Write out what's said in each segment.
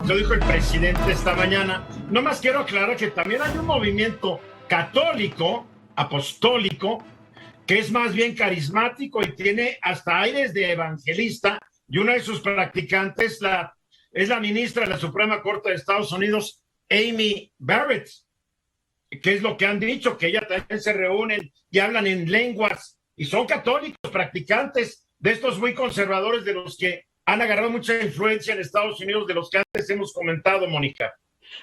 lo dijo el presidente esta mañana. Nomás quiero aclarar que también hay un movimiento católico, apostólico, que es más bien carismático y tiene hasta aires de evangelista, y una de sus practicantes es la ministra de la Suprema Corte de Estados Unidos, Amy Barrett, que es lo que han dicho, que ella también se reúnen y hablan en lenguas, y son católicos practicantes de estos muy conservadores, de los que han agarrado mucha influencia en Estados Unidos, de los que antes hemos comentado, Mónica.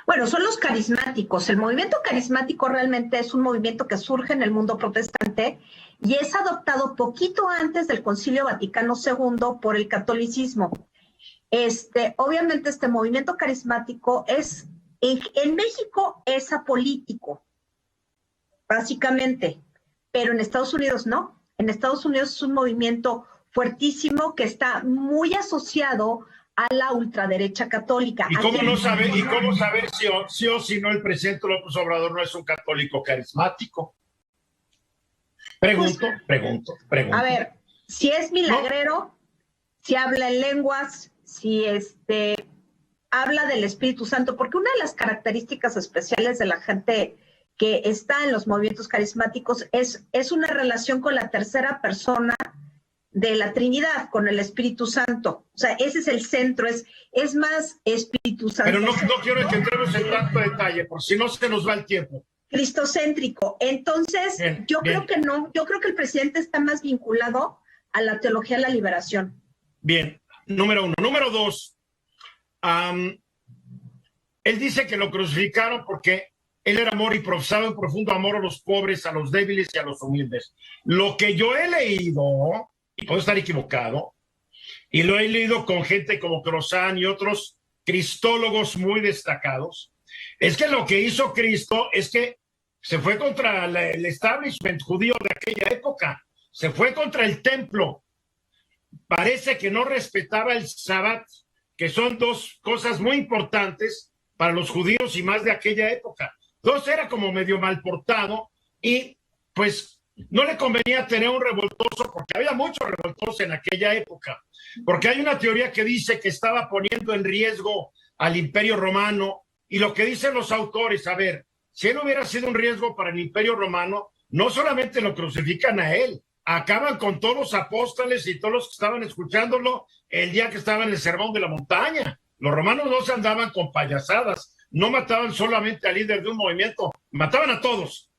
Bueno, son los carismáticos. El movimiento carismático realmente es un movimiento que surge en el mundo protestante y es adoptado poquito antes del Concilio Vaticano II por el catolicismo. Obviamente este movimiento carismático en México es apolítico, básicamente, pero en Estados Unidos no. En Estados Unidos es un movimiento fuertísimo que está muy asociado a la ultraderecha católica. ¿Y cómo saber si o si no el presidente López Obrador no es un católico carismático? Pregunto. A ver, si es milagrero, si habla en lenguas, si habla del Espíritu Santo, porque una de las características especiales de la gente que está en los movimientos carismáticos es una relación con la tercera persona de la Trinidad, con el Espíritu Santo. O sea, ese es el centro, es más Espíritu Santo. Pero no quiero que entremos en tanto detalle, por si no se nos va el tiempo. Cristocéntrico. Entonces, yo creo que no, yo creo que el presidente está más vinculado a la teología de la liberación. Bien, número uno. Número dos, él dice que lo crucificaron porque él era amor y profesaba un profundo amor a los pobres, a los débiles y a los humildes. Lo que yo he leído, y puedo estar equivocado, y lo he leído con gente como Crozán y otros cristólogos muy destacados, es que lo que hizo Cristo es que se fue contra el establishment judío de aquella época, se fue contra el templo. Parece que no respetaba el Sabbat, que son dos cosas muy importantes para los judíos y más de aquella época. Entonces era como medio mal portado y pues no le convenía tener un revoltoso, porque había muchos revoltosos en aquella época, porque hay una teoría que dice que estaba poniendo en riesgo al Imperio Romano, y lo que dicen los autores, a ver, si él hubiera sido un riesgo para el Imperio Romano, no solamente lo crucifican a él, acaban con todos los apóstoles y todos los que estaban escuchándolo el día que estaba en el Sermón de la Montaña. Los romanos no se andaban con payasadas, no mataban solamente al líder de un movimiento, mataban a todos.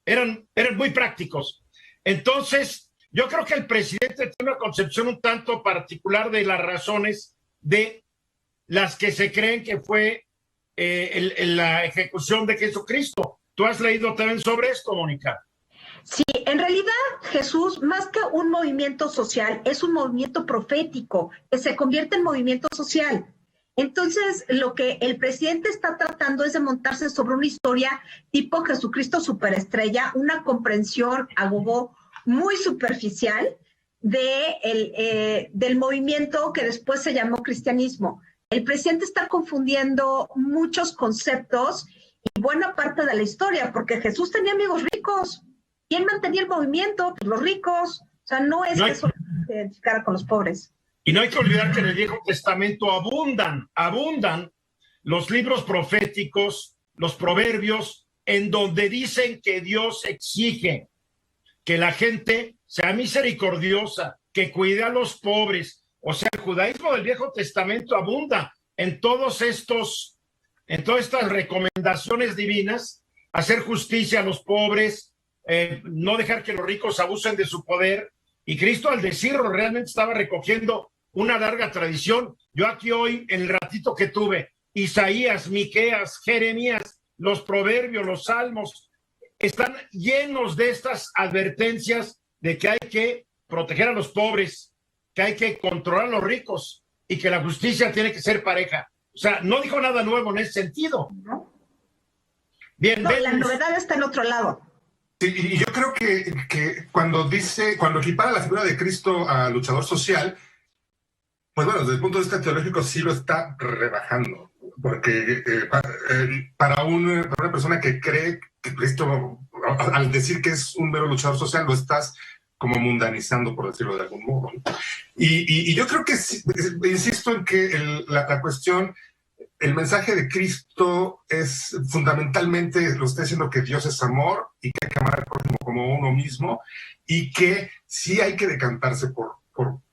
Eran muy prácticos. Entonces, yo creo que el presidente tiene una concepción un tanto particular de las razones de las que se creen que fue la ejecución de Jesucristo. ¿Tú has leído también sobre esto, Mónica? Sí, en realidad Jesús, más que un movimiento social, es un movimiento profético que se convierte en movimiento social. Entonces, lo que el presidente está tratando es de montarse sobre una historia tipo Jesucristo superestrella, una comprensión a gogo muy superficial del movimiento que después se llamó cristianismo. El presidente está confundiendo muchos conceptos y buena parte de la historia, porque Jesús tenía amigos ricos. ¿Quién mantenía el movimiento? Pues los ricos. O sea, no es que solo se identificara con los pobres. Y no hay que olvidar que en el Viejo Testamento abundan los libros proféticos, los proverbios, en donde dicen que Dios exige que la gente sea misericordiosa, que cuide a los pobres. O sea, el judaísmo del Viejo Testamento abunda en todas estas recomendaciones divinas, hacer justicia a los pobres, no dejar que los ricos abusen de su poder. Y Cristo, al decirlo, realmente estaba recogiendo una larga tradición. Yo aquí hoy, en el ratito que tuve, Isaías, Miqueas, Jeremías, los proverbios, los salmos, están llenos de estas advertencias de que hay que proteger a los pobres, que hay que controlar a los ricos y que la justicia tiene que ser pareja. O sea, no dijo nada nuevo en ese sentido. ¿No? Bien, no, la novedad está en otro lado. Sí, y yo creo que cuando equipara la figura de Cristo a luchador social, pues bueno, desde el punto de vista teológico sí lo está rebajando, porque para una persona que cree que Cristo, al decir que es un mero luchador social, lo estás como mundanizando, por decirlo de algún modo. Y yo creo que, sí, insisto en que la cuestión el mensaje de Cristo es fundamentalmente, lo está diciendo, que Dios es amor y que hay que amar al prójimo como uno mismo y que sí hay que decantarse por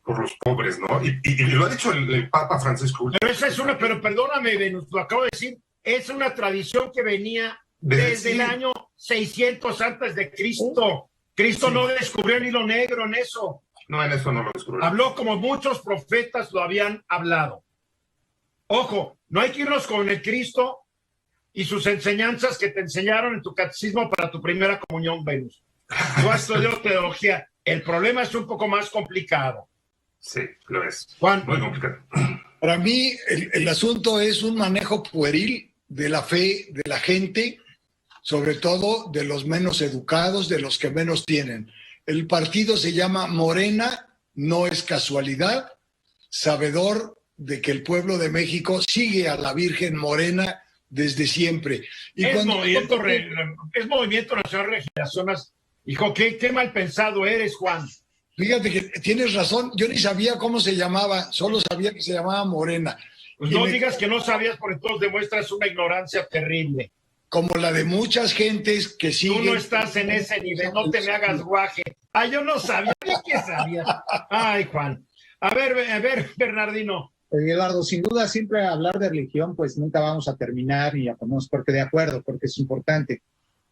los pobres, ¿no? Y lo ha dicho el Papa Francisco. Pero esa es pero perdóname, Venus, lo acabo de decir, es una tradición que venía desde el año 600 antes de Cristo. Cristo no descubrió el hilo negro en eso. No, en eso no lo descubrió. Habló como muchos profetas lo habían hablado. Ojo, no hay que irnos con el Cristo y sus enseñanzas que te enseñaron en tu catecismo para tu primera comunión, Venus. Tú has estudiado teología. El problema es un poco más complicado. Sí, lo es. Juan. Muy complicado. Para mí, el asunto es un manejo pueril de la fe de la gente, sobre todo de los menos educados, de los que menos tienen. El partido se llama Morena, no es casualidad, sabedor de que el pueblo de México sigue a la Virgen Morena desde siempre. Y es Movimiento Nacional Regeneración. Hijo, qué mal pensado eres, Juan. Fíjate que tienes razón, yo ni sabía cómo se llamaba, solo sabía que se llamaba Morena. Pues no digas que no sabías, porque entonces demuestras una ignorancia terrible. Como la de muchas gentes que siguen... Tú no estás en ese nivel, no te me hagas guaje. Ay, yo no sabía, ¿qué sabías? Ay, Juan. A ver, Bernardino. Eduardo, sin duda siempre hablar de religión, pues nunca vamos a terminar y a ponernos porque de acuerdo, porque es importante.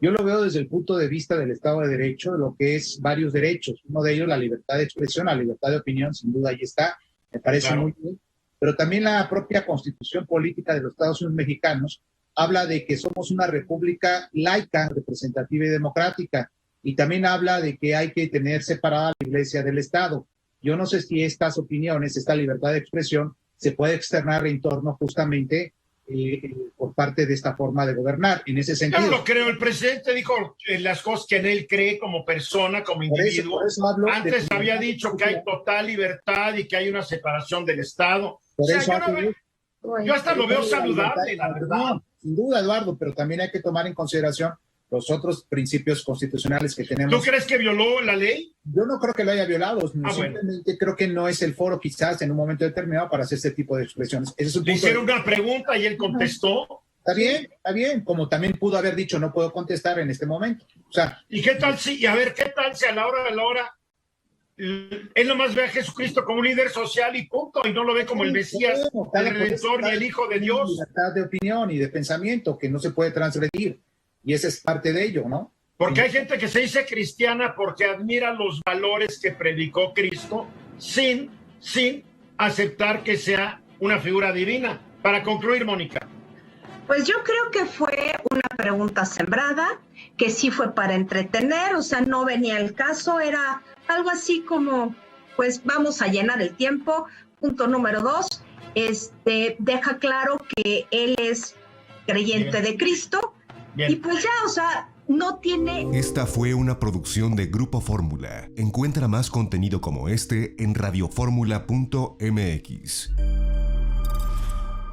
Yo lo veo desde el punto de vista del Estado de Derecho, lo que es varios derechos. Uno de ellos, la libertad de expresión, la libertad de opinión, sin duda ahí está, me parece claro. Muy bien. Pero también la propia Constitución Política de los Estados Unidos Mexicanos habla de que somos una república laica, representativa y democrática. Y también habla de que hay que tener separada la Iglesia del Estado. Yo no sé si estas opiniones, esta libertad de expresión, se puede externar en torno justamente por parte de esta forma de gobernar. En ese sentido. Yo no lo creo. El presidente dijo las cosas que en él cree como persona, como individuo. Por eso hablo antes había dicho que hay total libertad y que hay una separación del Estado. Yo hasta lo veo saludable, la verdad. Sin duda, Eduardo, pero también hay que tomar en consideración los otros principios constitucionales que tenemos. ¿Tú crees que violó la ley? Yo no creo que lo haya violado. Simplemente creo que no es el foro quizás en un momento determinado para hacer ese tipo de expresiones. Ese es un Le hicieron una pregunta y él contestó. Está bien, como también pudo haber dicho, no puedo contestar en este momento. O sea, ¿y qué tal si a la hora de la hora él nomás ve a Jesucristo como un líder social y punto, y no lo ve como el Mesías, el Redentor y el Hijo de Dios? Libertad de opinión y de pensamiento que no se puede transgredir. Y esa es parte de ello, ¿no? Porque hay gente que se dice cristiana porque admira los valores que predicó Cristo sin aceptar que sea una figura divina. Para concluir, Mónica. Pues yo creo que fue una pregunta sembrada, que sí fue para entretener, o sea, no venía el caso, era algo así como, pues vamos a llenar el tiempo. Punto número 2, deja claro que él es creyente de Cristo. Bien. Y pues ya, o sea, no tiene... Esta fue una producción de Grupo Fórmula. Encuentra más contenido como este en radioformula.mx.